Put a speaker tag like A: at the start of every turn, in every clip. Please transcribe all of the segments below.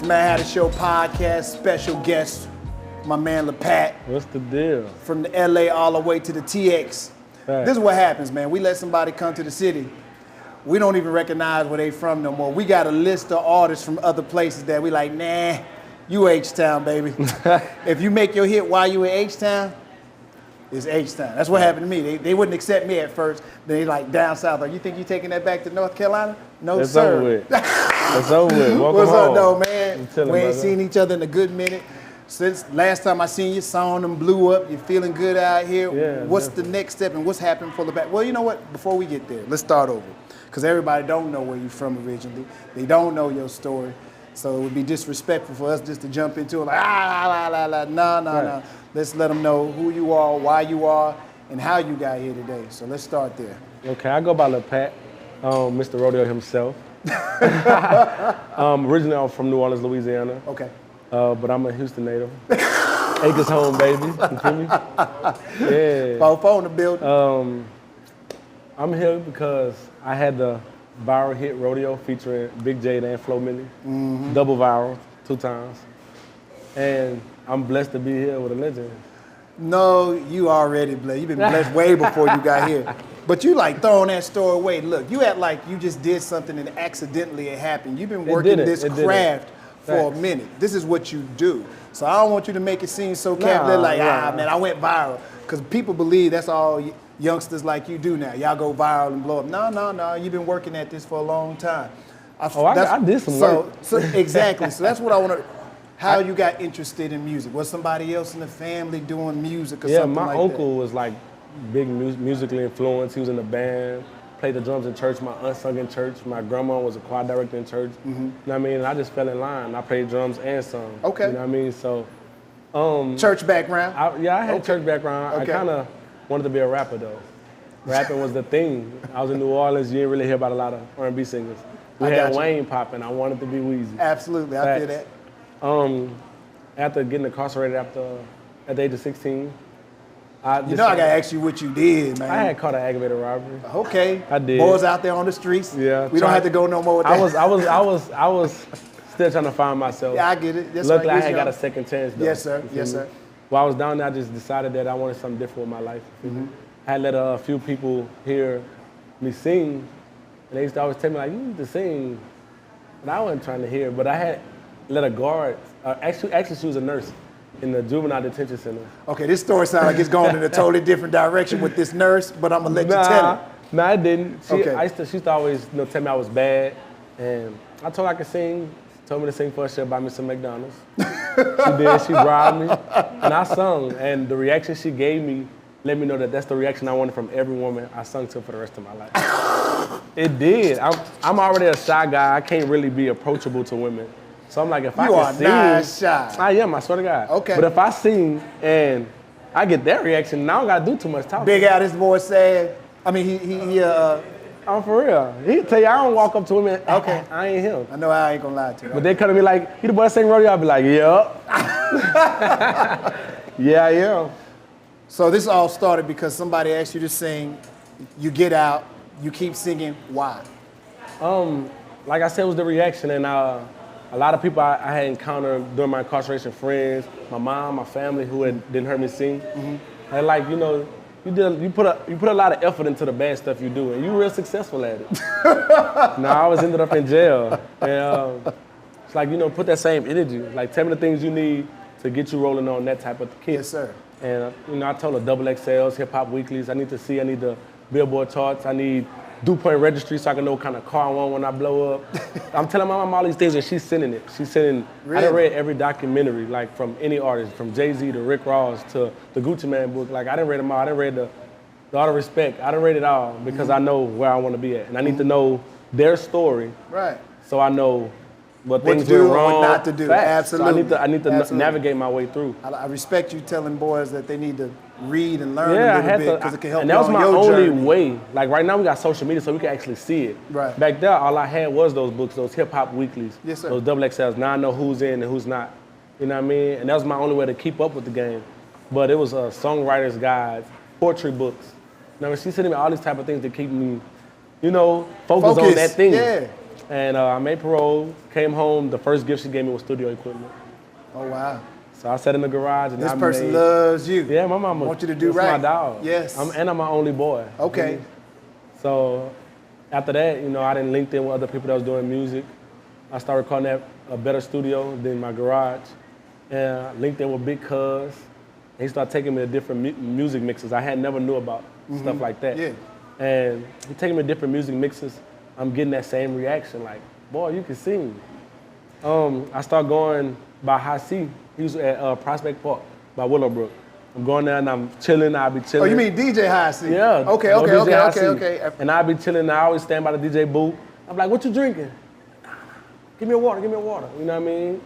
A: Man Had a Show podcast, special guest, my man LaPat.
B: What's the deal?
A: From the LA all the way to the TX.
B: Right.
A: This is what happens, man. We let somebody come to the city. We don't even recognize where they from no more. We got a list of artists from other places that we like, nah, you H-Town, baby. If you make your hit while you in H-Town, it's H-Town. That's what happened to me. They wouldn't accept me at first. They like down south. Like, you think you taking that back to North Carolina? No,
B: That's
A: sir.
B: Over with. That's over with. Welcome
A: What's
B: home.
A: up, though, man? We ain't
B: brother.
A: seen each other in a good minute. Since last time I seen you, song them blew up. You're feeling good out here.
B: Yeah,
A: what's
B: definitely.
A: the next step and what's happening for LaPat? Well, you know what? Before we get there, let's start over. Because everybody don't know where you're from originally. They don't know your story. So it would be disrespectful for us just to jump into it like, no. Let's let them know who you are, why you are, and how you got here today. So let's start there.
B: Okay, I go by LaPat, Mr. Rodeo himself. Originally, I'm from New Orleans, Louisiana.
A: Okay.
B: But I'm a Houston native. Acres home, baby. You feel me? Yeah.
A: Phone the building.
B: I'm here because I had the viral hit Rodeo featuring Big J and Flo Milli. Mm-hmm. Double viral, 2 times. And I'm blessed to be here with a legend.
A: No, you already blessed. You've been blessed way before you got here. But you like throwing that story away. Look, you act like you just did something and accidentally it happened. You've been working this craft for a minute. This is what you do. So I don't want you to make it seem so cavalier like, man, I went viral. Because people believe that's all youngsters like you do now. Y'all go viral and blow up. No. You've been working at this for a long time.
B: I did some work.
A: So exactly. So that's what I want to. How you got interested in music? Was somebody else in the family doing music or something like that?
B: Yeah, my uncle was like big musically influenced. He was in a band, played the drums in church. My aunt sung in church. My grandma was a choir director in church. Mm-hmm. You know what I mean? And I just fell in line. I played drums and sung.
A: Okay.
B: You know what I mean? So.
A: Church background?
B: I had church background.
A: Okay.
B: I kind of wanted to be a rapper though. Rapping was the thing. I was in New Orleans. You didn't really hear about a lot of R&B singers. We had Wayne popping. I wanted to be Weezy.
A: Absolutely, I feel that.
B: After getting incarcerated at the age of 16,
A: I gotta ask you what you did, man.
B: I had caught an aggravated robbery.
A: Okay.
B: I did.
A: Boys out there on the streets.
B: Yeah.
A: We don't have to go no more with that.
B: I was still trying to find myself.
A: Yeah, I get it. That's
B: Luckily,
A: right.
B: I had got a second chance though.
A: Yes, sir. Yes, sir.
B: While I was down there, I just decided that I wanted something different with my life. Mm-hmm. I had let a few people hear me sing, and they used to always tell me like, "You need to sing," and I wasn't trying to hear. But I had let a guard. Actually, she was a nurse in the juvenile detention center.
A: Okay, this story sounds like it's going in a totally different direction with this nurse, but I'm gonna let you tell it.
B: Nah, it didn't. She used to always tell me I was bad, and I told her I could sing. She told me to sing for her. She'll buy me some McDonald's. She did. She bribed me, and I sung. And the reaction she gave me let me know that that's the reaction I wanted from every woman I sung to for the rest of my life. It did. I'm already a shy guy. I can't really be approachable to women. So I'm like, if I can sing,
A: not shy.
B: I am, I swear to God.
A: Okay.
B: But if I sing and I get that reaction, now I don't gotta do too much talking.
A: Big Al, this boy said, I mean,
B: I'm for real. He'll tell you I don't walk up to him and, okay, I ain't him.
A: I know I ain't gonna lie to you.
B: But they come to me like, you the boy that sing Rodeo? I'll be like, yup. Yeah, I am.
A: So this all started because somebody asked you to sing, you get out, you keep singing, why?
B: Like I said, it was the reaction, and a lot of people I had encountered during my incarceration, friends, my mom, my family, who didn't hear me sing. Mm-hmm. And like, you put a lot of effort into the bad stuff you do, and you're real successful at it. Now I ended up in jail, and it's like, put that same energy. Like, tell me the things you need to get you rolling on that type of kid.
A: Yes, sir.
B: And I told her double XLs, hip hop weeklies. I need the Billboard charts. I need DuPont registry so I can know what kind of car I want when I blow up. I'm telling my mom all these things and she's sending it. She's sending, really? I done read every documentary, like from any artist, from Jay-Z to Rick Ross to the Gucci Mane book. Like I done read them all. I done read the Art of Respect. I done read it all because I know where I want to be at. And I need to know their story.
A: Right.
B: So I know what things
A: to do
B: went wrong.
A: What not to do.
B: Facts.
A: Absolutely.
B: So I need to navigate my way through.
A: I respect you telling boys that they need to read and learn a little bit because it can help
B: and
A: you
B: that was
A: on
B: my
A: your
B: only
A: journey.
B: way. Like right now we got social media so we can actually see it.
A: Right.
B: Back there, all I had was those books, those hip hop weeklies,
A: yes, sir.
B: Those double XLs. Now I know who's in and who's not. You know what I mean? And that was my only way to keep up with the game. But it was songwriters' guides, poetry books. You know, she's sending me all these type of things to keep me, focused on that thing.
A: Yeah.
B: And I made parole, came home. The first gift she gave me was studio equipment.
A: Oh, wow.
B: So I sat in the garage and
A: this person loves you.
B: Yeah, my mama
A: wants you to do right.
B: My dog.
A: Yes.
B: And I'm my only boy.
A: Okay.
B: So after that, I didn't link in with other people that was doing music. I started recording at a better studio than my garage. And I linked in with Big Cuz. He started taking me to different music mixes I had never knew about, stuff like that.
A: Yeah.
B: And he taking me to different music mixes. I'm getting that same reaction, like, boy, you can sing. I start going by High C. He was at Prospect Park by Willowbrook. I'm going there and I'm chilling. I'll be chilling.
A: Oh, you mean DJ High C?
B: Yeah.
A: Okay.
B: And I'll be chilling and I always stand by the DJ booth. I'm like, what you drinking? Give me a water, You know what I mean?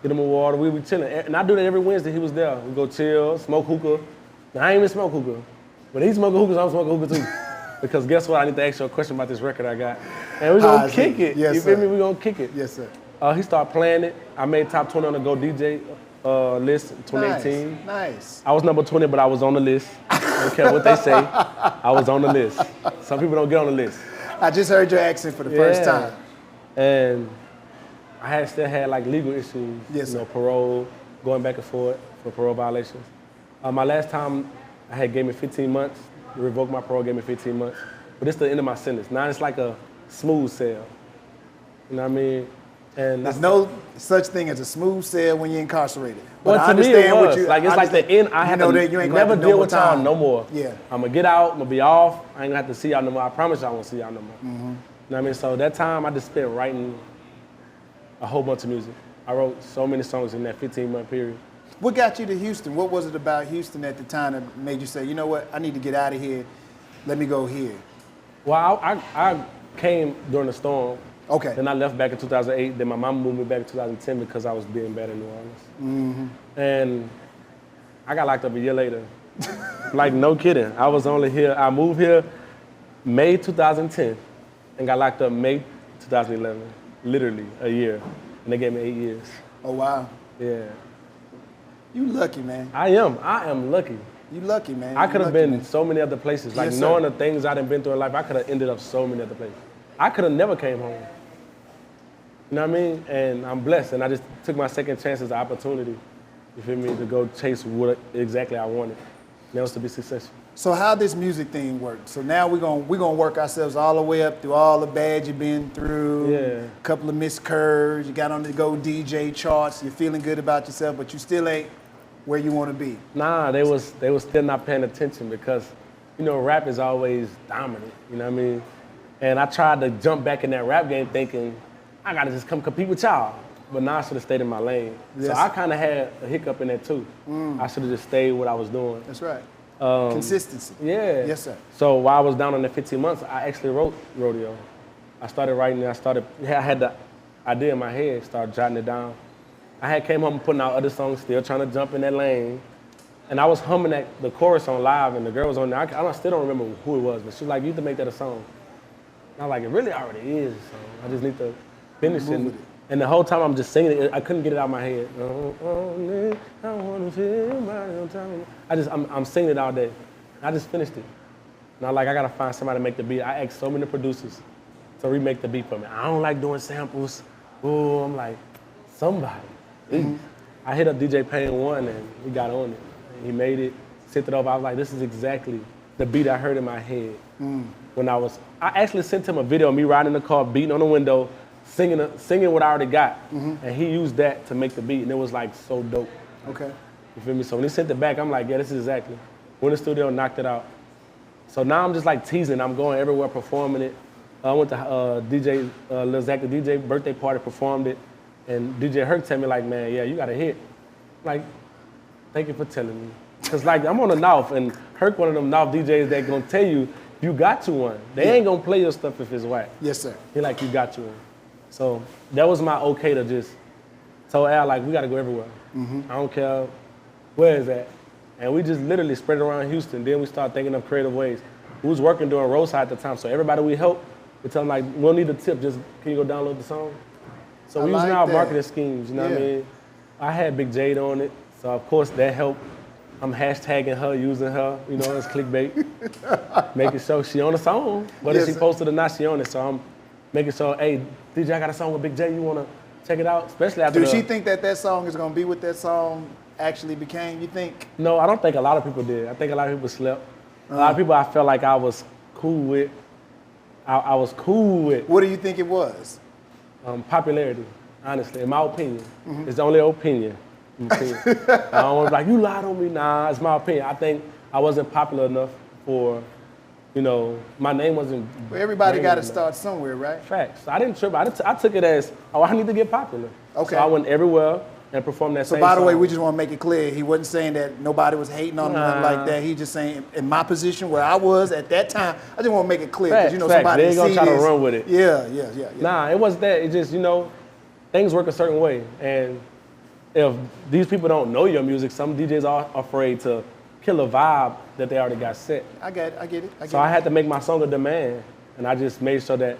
B: Get him a water, we be chilling. And I do that every Wednesday, he was there. We go chill, smoke hookah. Now, I ain't even smoke hookah. When he smoking hookahs, I'm smoking hookah too. Because guess what? I need to ask you a question about this record I got. And we're gonna kick it.
A: Yes,
B: you feel me? We're gonna kick it.
A: Yes, sir.
B: He started playing it. I made top 20 on the Go DJ list in 2018.
A: Nice.
B: I was number 20, but I was on the list. I don't care what they say. I was on the list. Some people don't get on the list.
A: I just heard your accent for the first time.
B: And I still had like legal issues.
A: Yes,
B: parole, going back and forth for parole violations. My last time I had gave me 15 months. They revoked my parole, gave me 15 months. But it's the end of my sentence. Now it's like a smooth sale. You know what I mean? And
A: there's no such thing as a smooth sale when you're incarcerated.
B: But
A: well,
B: to me it was. It's like the end. I had to never deal with y'all no more.
A: Yeah.
B: I'm going to get out. I'm going to be off. I ain't going to have to see y'all no more. I promise y'all I won't see y'all no more. You know what I mean? So that time I just spent writing a whole bunch of music. I wrote so many songs in that 15-month period.
A: What got you to Houston? What was it about Houston at the time that made you say, you know what, I need to get out of here. Let me go here.
B: Well, I came during the storm.
A: Okay.
B: Then I left back in 2008. Then my mom moved me back in 2010 because I was being bad in New Orleans. And I got locked up a year later. Like, no kidding. I was only here. I moved here May 2010 and got locked up May 2011. Literally a year. And they gave me 8 years.
A: Oh, wow.
B: Yeah.
A: You lucky, man.
B: I am lucky.
A: You lucky, man.
B: I could have been so many other places. Like, knowing the things I done been through in life, I could have ended up so many other places. I could have never came home. You know what I mean? And I'm blessed, and I just took my second chance as an opportunity, you feel me, to go chase what exactly I wanted. And that was to be successful.
A: So how this music thing works? So now we're gonna work ourselves all the way up through all the bad you've been through.
B: Yeah.
A: A couple of missed curves. You got on the Go DJ charts. You're feeling good about yourself, but you still ain't where you want to be.
B: Nah, they was still not paying attention because, rap is always dominant. You know what I mean? And I tried to jump back in that rap game thinking, I gotta just come compete with y'all. But now I should have stayed in my lane.
A: Yes.
B: So I kind of had a hiccup in that too. I should have just stayed what I was doing.
A: That's right. Consistency.
B: Yeah.
A: Yes, sir.
B: So while I was down on the 15 months, I actually wrote Rodeo. I started writing, I had the idea in my head, started jotting it down. I had came home putting out other songs, still trying to jump in that lane. And I was humming the chorus on live, and the girl was on there. I still don't remember who it was, but she was like, you need to make that a song. And I was like, it really already is a song. I just need to finish it. And the whole time I'm just singing it, I couldn't get it out of my head. I wanna feel my time. I'm singing it all day. I just finished it. And I'm like, I gotta find somebody to make the beat. I asked so many producers to remake the beat for me. I don't like doing samples. Oh, I'm like, somebody. I hit up DJ Payne 1 and he got on it. He made it, sent it over. I was like, this is exactly the beat I heard in my head when I actually sent him a video of me riding in the car, beating on the window, singing what I already got. And he used that to make the beat, and it was like so dope.
A: Okay.
B: You feel me? So when he sent it back, I'm like, yeah, this is exactly. Went in the studio, knocked it out. So now I'm just like teasing. I'm going everywhere performing it. I went to Lil Zach the DJ birthday party, performed it. And DJ Herc tell me like, man, yeah, you got a hit. Like, thank you for telling me. Cause like I'm on the North, and Herc one of them North DJs that gonna tell you got you one. They ain't gonna play your stuff if it's whack.
A: Yes, sir.
B: He like, you got you one. So that was my okay to just tell Al like, we gotta go everywhere. I don't care where is that. And we just literally spread it around Houston. Then we started thinking of creative ways. We was working during Roadside at the time, so everybody we help, we tell them like, we don't need a tip, just can you go download the song? So we using our marketing schemes, you know what I mean? I had Big Jade on it, so of course that helped. I'm hashtagging her, using her, as clickbait. Making sure she on the song. Whether she posted or not, she on it. So making sure, hey, DJ, I got a song with Big J, you wanna check it out? Especially after
A: Do she think that song is gonna be what that song actually became, you think?
B: No, I don't think a lot of people did. I think a lot of people slept. A lot of people I felt like I was cool with. I was cool with.
A: What do you think it was?
B: Popularity, honestly, in my opinion. It's the only opinion. I don't want to be like, you lied on me. Nah, it's my opinion. I think I wasn't popular enough for, my name wasn't.
A: Well, everybody got to start somewhere, right?
B: Facts. I didn't trip. I took it as, I need to get popular.
A: Okay.
B: So I went everywhere and performed that same
A: song. So by the way,
B: song.
A: we just want to make it clear, he wasn't saying that nobody was hating on him nothing like that. He just saying, in my position where I was at that time, I just want to make it clear.
B: Facts,
A: Somebody
B: they ain't gonna try to run with it.
A: Yeah.
B: Nah, it wasn't that. It just, things work a certain way. And if these people don't know your music, some DJs are afraid to kill a vibe that they already got set.
A: I get it.
B: So I had to make my song a demand. And I just made sure that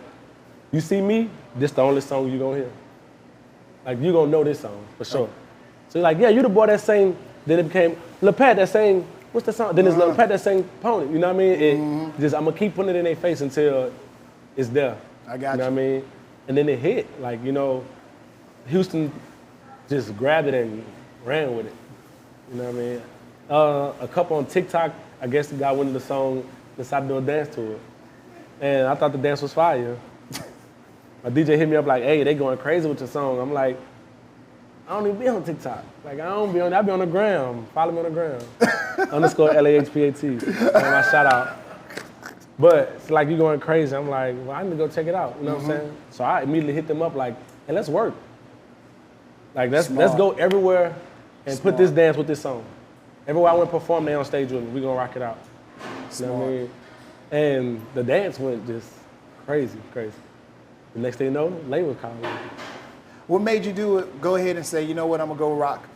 B: you see me, this the only song you're gonna hear. Like, you're gonna know this song, for sure. So you're like, yeah, you the boy that sang, then it became Lil Pat that sang, what's the song? Then it's Lil Pat that sang Pony, you know what I mean? I'm gonna keep putting it in their face until it's there.
A: I got you.
B: You know what I mean? And then it hit, like, Houston just grabbed it and ran with it. You know what I mean? A couple on TikTok, I guess the guy went into the song and decided to do a dance to it. And I thought the dance was fire. My DJ hit me up like, hey, they going crazy with your song. I'm like, I don't even be on TikTok. Like, I be on the gram. Follow me on the gram. _LAHPAT. My shout out. But it's like, you going crazy. I'm like, well, I need to go check it out. You know what I'm saying? So I immediately hit them up like, hey, let's work. Like, let's go everywhere and put this dance with this song. Everywhere I went perform, they on stage with me. We gonna rock it out. You know what I mean? And the dance went just crazy. The next thing you know, label called me.
A: What made you go ahead and say, you know what, I'm gonna go rock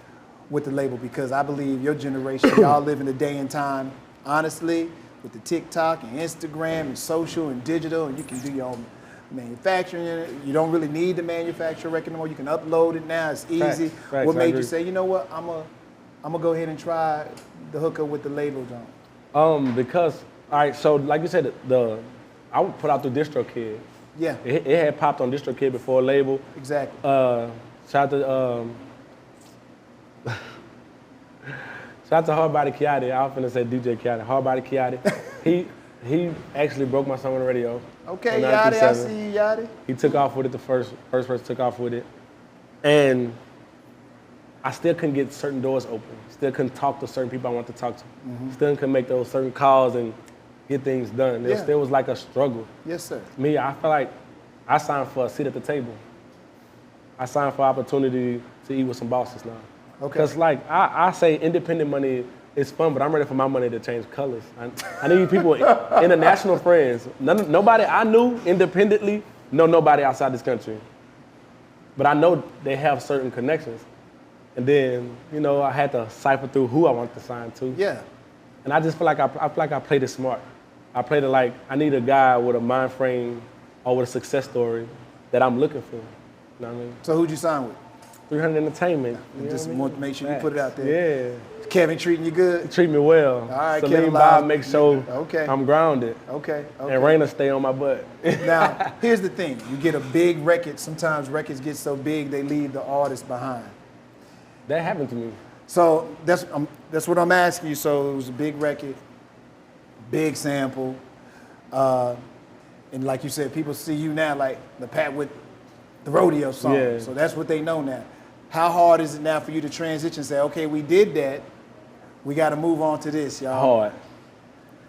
A: with the label? Because I believe your generation, y'all live in the day and time, honestly, with the TikTok and Instagram and social and digital, and you can do your own manufacturing in it. You don't really need to manufacture a record anymore. You can upload it now. It's easy.
B: Facts,
A: what made you say, you know what, I'm gonna go ahead and try the hookup with the label, John?
B: Because, all right, so like you said, I would put out the DistroKid.
A: Yeah.
B: It had popped on DistroKid before a label.
A: Exactly.
B: Shout out to Hardbody Kiati. I was finna say DJ Kiati. Hardbody Kiati. He actually broke my song on the radio.
A: Okay, Yachty, I see you, Yachty.
B: He took off with it. The first person took off with it, and I still couldn't get certain doors open. Still couldn't talk to certain people I want to talk to. Still couldn't make those certain calls and get things done. It still was like a struggle.
A: Yes, sir.
B: Me, I feel like I signed for a seat at the table. I signed for opportunity to eat with some bosses now.
A: Okay.
B: Because like I say independent money is fun, but I'm ready for my money to change colors. I need people, international friends. Nobody I knew independently know nobody outside this country. But I know they have certain connections. And then, I had to cipher through who I want to sign to.
A: Yeah.
B: And I just feel like I played it smart. I played it like I need a guy with a mind frame or with a success story that I'm looking for. You know what I mean?
A: So who'd you sign with?
B: 300 Entertainment.
A: Just want to make sure you put it out there.
B: Yeah.
A: Kevin treating you good?
B: Treat me well.
A: All right,
B: Celine
A: Kevin
B: Bob
A: Live.
B: make sure I'm grounded.
A: Okay.
B: And Raina stay on my butt.
A: Now, here's the thing. You get a big record. Sometimes records get so big they leave the artist behind.
B: That happened to me.
A: So that's what I'm asking you. So it was a big record, big sample. And like you said, people see you now like the Pat with the Rodeo song.
B: Yeah.
A: So that's what they know now. How hard is it now for you to transition and say, okay, we did that. We got to move on to this, y'all.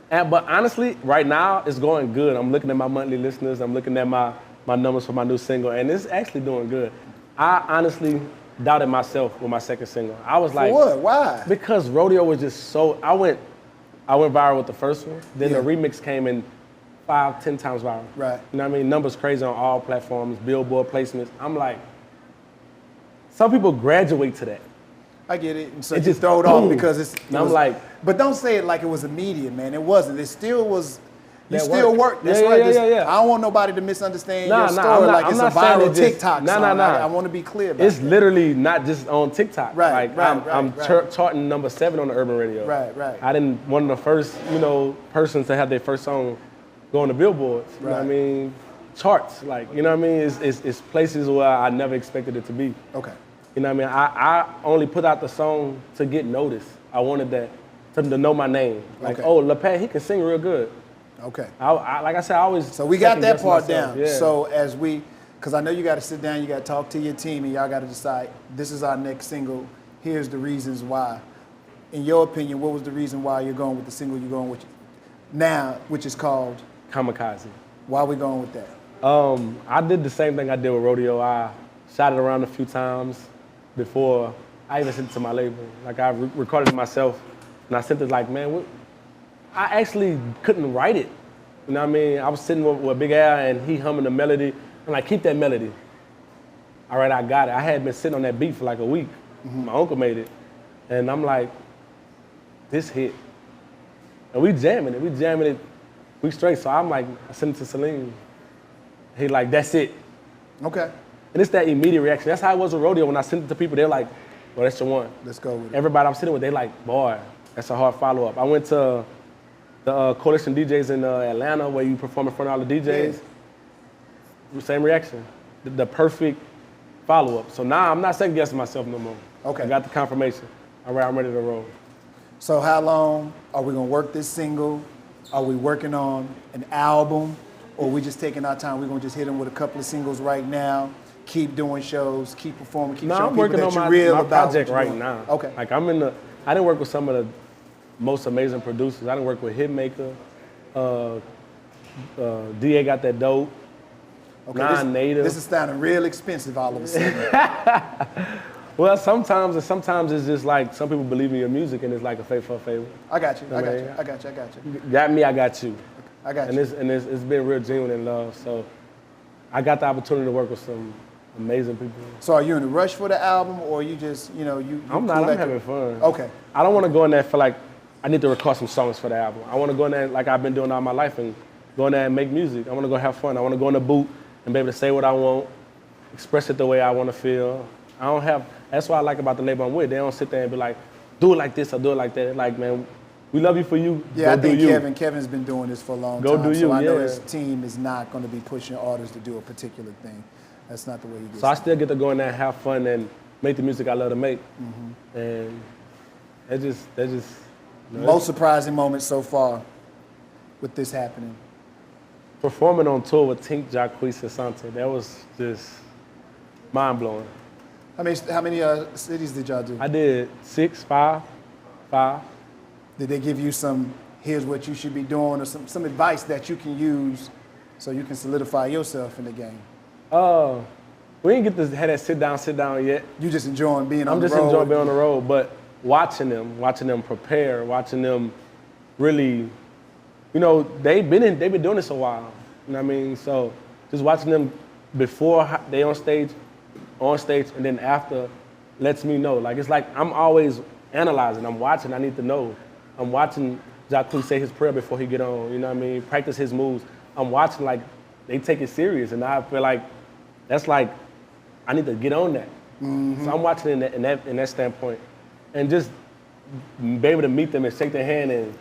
B: Hard. But honestly, right now, it's going good. I'm looking at my monthly listeners. I'm looking at my numbers for my new single, and it's actually doing good. I honestly doubted myself with my second single. I was like,
A: for what? Why?
B: Because Rodeo was just so, I went viral with the first one. Then the remix came in 5-10 times viral.
A: Right.
B: You know what I mean? Numbers crazy on all platforms, Billboard placements. I'm like, some people graduate to that.
A: I get it. And so
B: it
A: you
B: just
A: throw it off because
B: I'm like,
A: but don't say it like it was immediate, man. It wasn't. It still was. You
B: that
A: still work. That's
B: yeah,
A: right.
B: Yeah.
A: I don't want nobody to misunderstand your story
B: I'm not,
A: like it's a viral TikTok song. I want to be clear about
B: It's literally not just on TikTok.
A: Right,
B: like, I'm charting number 7 on the urban radio.
A: Right.
B: I didn't one of the first, persons to have their first song go on the billboards. You know what I mean? charts. Like, you know what I mean? It's places where I never expected it to be.
A: Okay.
B: You know what I mean? I only put out the song to get noticed. I wanted that, to know my name. Like, oh, LePat, he can sing real good.
A: Okay.
B: Like I said, I always.
A: So we got that part down.
B: Yeah.
A: So because I know you got to sit down, you got to talk to your team, and y'all got to decide, this is our next single, here's the reasons why. In your opinion, what was the reason why you're going with the single you're going with now, which is called?
B: Kamikaze.
A: Why are we going with that?
B: I did the same thing I did with Rodeo. I shot it around a few times before I even sent it to my label. Like, I recorded it myself, and I sent it like, man, I actually couldn't write it. You know what I mean? I was sitting with Big Al, and he humming the melody. I'm like, keep that melody. All right, I got it. I had been sitting on that beat for like a week. Mm-hmm. My uncle made it. And I'm like, this hit. And we jamming it week straight. So I'm like, I sent it to Salim. He like, that's it.
A: Okay.
B: And it's that immediate reaction. That's how it was with Rodeo. When I sent it to people, they're like, well, that's the one.
A: Let's go with it.
B: Everybody I'm sitting with, they like, boy, that's a hard follow-up. I went to the Coalition DJs in Atlanta where you perform in front of all the DJs. Yeah. Same reaction. The perfect follow-up. So now I'm not second-guessing myself no more.
A: Okay.
B: I got the confirmation. All right, I'm ready to roll.
A: So how long are we going to work this single? Are we working on an album? Or are we just taking our time? We're going to just hit them with a couple of singles right now, keep doing shows, keep performing, keep showing people that you're real about.
B: I'm working on my project right now.
A: Okay.
B: Like, I didn't work with some of the most amazing producers. I didn't work with Hitmaker. DA got that dope.
A: Okay,
B: Native.
A: This is sounding real expensive all of a sudden.
B: Well, sometimes it's just like some people believe in your music and it's like a favor for a favor.
A: I got you.
B: I
A: got you.
B: Got me, I got you.
A: I got you.
B: And it's been real genuine in love. So I got the opportunity to work with some amazing people.
A: So are you in a rush for the album, or you just, you
B: I'm not. I'm having fun.
A: Okay.
B: I don't want to go in there for like, I need to record some songs for the album. I want to go in there like I've been doing all my life and go in there and make music. I want to go have fun. I want to go in the booth and be able to say what I want, express it the way I want to feel. That's what I like about the label I'm with. They don't sit there and be like, do it like this or do it like that. Like, man, we love you for you.
A: Yeah,
B: go
A: I think
B: do you.
A: Kevin's been doing this for a long
B: go
A: time.
B: Do you,
A: so I know
B: yeah.
A: his team is not going to be pushing artists to do a particular thing. That's not the way he gets.
B: So I still get to go in there and have fun and make the music I love to make. Mm-hmm. And that's just
A: most surprising moment so far with this happening.
B: Performing on tour with Tink, Jacquees, and Santa, that was just mind-blowing.
A: How many cities did y'all do?
B: I did 5.
A: Did they give you some, here's what you should be doing, or some advice that you can use so you can solidify yourself in the game?
B: We didn't get to have that sit down yet.
A: You just enjoying being on the road?
B: I'm just enjoying being on the road, but watching them prepare, watching them really, they've been doing this a while. You know what I mean? So just watching them before they on stage, and then after lets me know. Like, it's like I'm always analyzing. I'm watching. I need to know. I'm watching Jacquees say his prayer before he get on. You know what I mean? Practice his moves. I'm watching, like, they take it serious, and I feel like that's like I need to get on that. Mm-hmm. So I'm watching in that standpoint, and just be able to meet them and shake their hand, and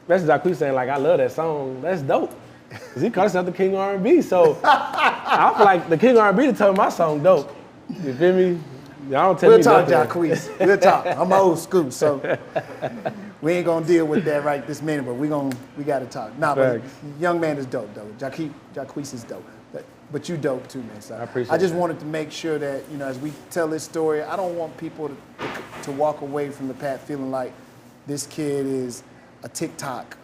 B: that's Jacquees saying, like, I love that song. That's dope. Cause he calls himself the King of R&B, so I feel like the King of R&B to tell me my song dope. You feel me? Y'all don't tell me nothing.
A: We'll talk, Jacquees. We'll talk. I'm old school, so we ain't gonna deal with that right this minute, but we gotta talk. Nah, but young man is dope, though. Jacquees is dope. But you dope too, man. So
B: I appreciate
A: I just wanted to make sure that, as we tell this story, I don't want people to walk away from the path feeling like this kid is a TikTok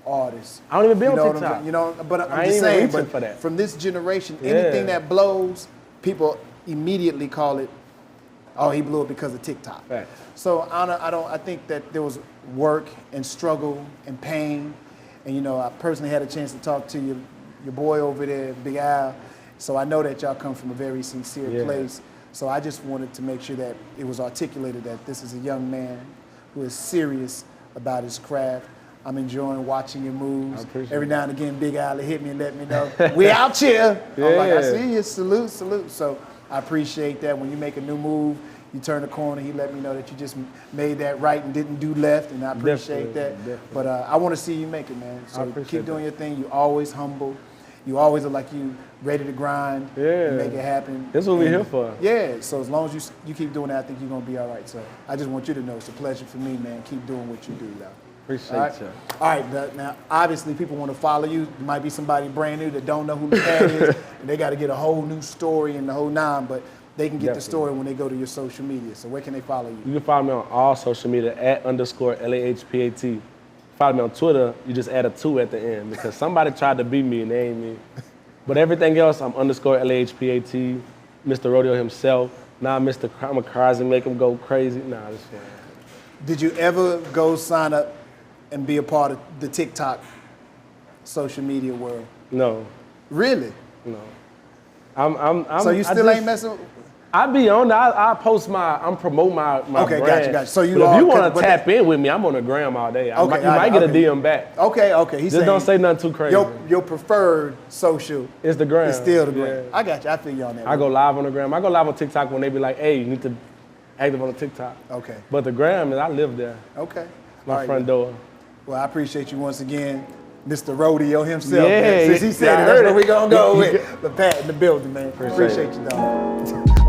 A: artist.
B: I don't even be on TikTok.
A: But I'm just saying, from this generation, anything that blows, people immediately call it, oh, he blew it because of TikTok.
B: Right.
A: So I think that there was work and struggle and pain, and I personally had a chance to talk to your boy over there, Big Al. So I know that y'all come from a very sincere place. So I just wanted to make sure that it was articulated that this is a young man who is serious about his craft. I'm enjoying watching your moves. Every now and again, Big Al hit me and let me know, we out here.
B: Yeah.
A: I'm like, I see you, salute. So I appreciate that. When you make a new move, you turn the corner, he let me know that you just made that right and didn't do left, and I appreciate that.
B: Definitely.
A: But I want to see you make it, man. So keep doing your thing. You always humble. You always look like you ready to grind and make it happen.
B: That's what we're here for.
A: Yeah, so as long as you keep doing that, I think you're going to be all right. So I just want you to know it's a pleasure for me, man. Keep doing what you do, though.
B: Appreciate you.
A: All right, now obviously people want to follow you. There might be somebody brand new that don't know who LePat is, and they got to get a whole new story and the whole nine, but they can get the story when they go to your social media. So where can they follow you?
B: You can follow me on all social media @_LAHPAT. Follow me on Twitter, you just add a 2 at the end because somebody tried to beat me and they ain't me. But everything else, I'm _LAHPAT, Mr. Rodeo himself. Now Mr. Kamikaze, make him go crazy. Nah, this one.
A: Did you ever go sign up and be a part of the TikTok social media world?
B: No.
A: Really?
B: No.
A: So you still ain't messing?
B: I be on there. I post I'm promote my
A: okay,
B: brand.
A: gotcha. So
B: if you want to tap in with me, I'm on the gram all day. You might get a DM back.
A: Okay. He's
B: just don't say nothing too crazy.
A: Your preferred social
B: is the gram.
A: It's still the gram. I got you. I feel you on that.
B: I go live on the gram. I go live on TikTok when they be like, hey, you need to active on the TikTok.
A: Okay.
B: But the gram, I live there.
A: Okay.
B: My front door.
A: Well, I appreciate you once again, Mr. Rodeo himself.
B: Yeah,
A: Since he said it, that's where we gonna go with LePat in the building, man. Appreciate you, dog.